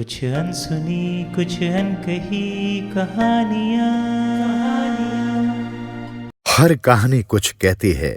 कुछ अनसुनी कुछ अनकही कहानियाँ। हर कहानी कुछ कहती है।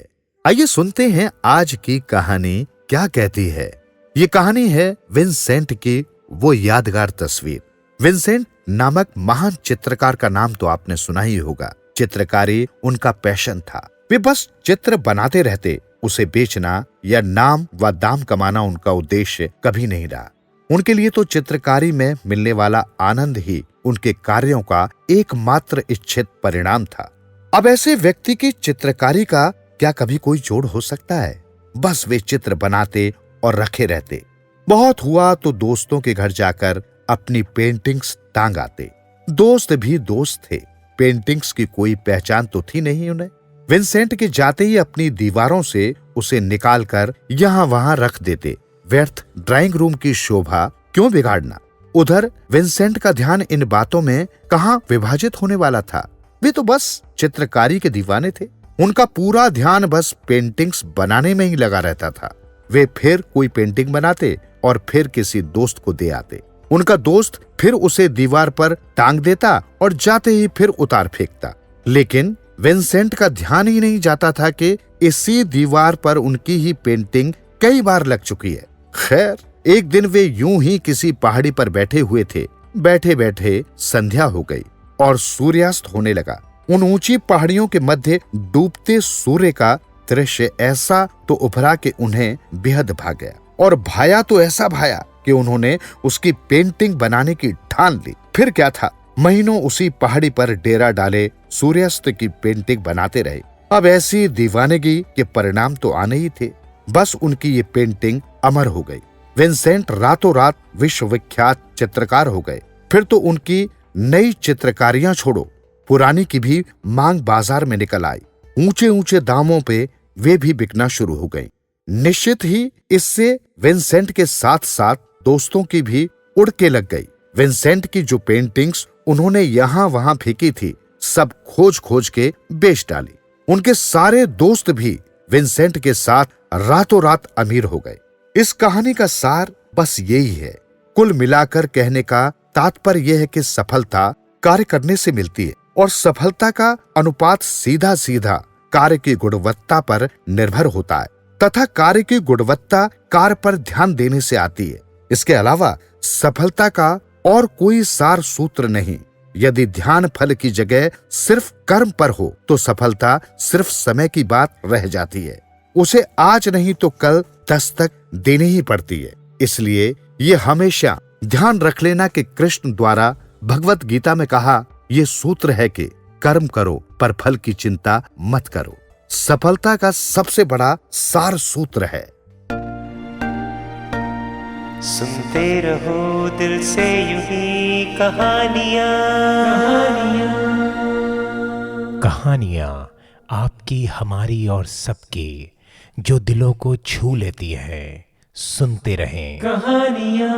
आइए सुनते हैं आज की कहानी क्या कहती है। ये कहानी है विंसेंट की वो यादगार तस्वीर। विंसेंट नामक महान चित्रकार का नाम तो आपने सुना ही होगा। चित्रकारी उनका पैशन था। वे बस चित्र बनाते रहते, उसे बेचना या नाम व दाम कमाना उनका उद्देश्य कभी नहीं रहा। उनके लिए तो चित्रकारी में मिलने वाला आनंद ही उनके कार्यों का एकमात्र इच्छित परिणाम था। अब ऐसे व्यक्ति की चित्रकारी का क्या कभी कोई जोड़ हो सकता है? बस वे चित्र बनाते और रखे रहते। बहुत हुआ तो दोस्तों के घर जाकर अपनी पेंटिंग्स टांग आते। दोस्त भी दोस्त थे, पेंटिंग्स की कोई पहचान तो थी नहीं उन्हें। विंसेंट के जाते ही अपनी दीवारों से उसे निकालकर यहाँ वहां रख देते। व्यर्थ ड्राइंग रूम की शोभा क्यों बिगाड़ना? उधर विंसेंट का ध्यान इन बातों में कहाँ विभाजित होने वाला था। वे तो बस चित्रकारी के दीवाने थे। उनका पूरा ध्यान बस पेंटिंग्स बनाने में ही लगा रहता था। वे फिर कोई पेंटिंग बनाते और फिर किसी दोस्त को दे आते। उनका दोस्त फिर उसे दीवार पर टांग देता और जाते ही फिर उतार फेंकता। लेकिन विंसेंट का ध्यान ही नहीं जाता था कि इसी दीवार पर उनकी ही पेंटिंग कई बार लग चुकी है। खैर, एक दिन वे यूं ही किसी पहाड़ी पर बैठे हुए थे। बैठे बैठे संध्या हो गई और सूर्यास्त होने लगा। उन ऊंची पहाड़ियों के मध्य डूबते सूर्य का दृश्य ऐसा तो उभरा कि उन्हें बेहद भा गया, और भाया तो ऐसा भाया कि उन्होंने उसकी पेंटिंग बनाने की ठान ली। फिर क्या था, महीनों उसी पहाड़ी पर डेरा डाले सूर्यास्त की पेंटिंग बनाते रहे। अब ऐसी दीवानगी के परिणाम तो आने ही थे। बस उनकी ये पेंटिंग अमर हो गई। विंसेंट रातों रात विश्वविख्यात चित्रकार हो गए। फिर तो उनकी नई चित्रकारियां छोड़ो, पुरानी की भी मांग बाजार में निकल आई। ऊंचे ऊंचे दामों पे वे भी बिकना शुरू हो गई। निश्चित ही इससे विंसेंट के साथ साथ दोस्तों की भी उड़ के लग गई। विंसेंट की जो पेंटिंग्स उन्होंने यहाँ वहां फेंकी थी, सब खोज खोज के बेच डाली। उनके सारे दोस्त भी विंसेंट के साथ रातों रात अमीर हो गए। इस कहानी का सार बस यही है। कुल मिलाकर कहने का तात्पर्य यह है कि सफलता कार्य करने से मिलती है, और सफलता का अनुपात सीधा सीधा कार्य की गुणवत्ता पर निर्भर होता है, तथा कार्य की गुणवत्ता कार्य पर ध्यान देने से आती है। इसके अलावा सफलता का और कोई सार सूत्र नहीं। यदि ध्यान फल की जगह सिर्फ कर्म पर हो तो सफलता सिर्फ समय की बात रह जाती है। उसे आज नहीं तो कल दस्तक देनी ही पड़ती है। इसलिए ये हमेशा ध्यान रख लेना कि कृष्ण द्वारा भगवत गीता में कहा ये सूत्र है कि कर्म करो पर फल की चिंता मत करो। सफलता का सबसे बड़ा सार सूत्र है। सुनते रहो दिल से यूं ही कहानियाँ। कहानियाँ आपकी, हमारी और सबकी, जो दिलों को छू लेती है। सुनते रहें कहानियाँ।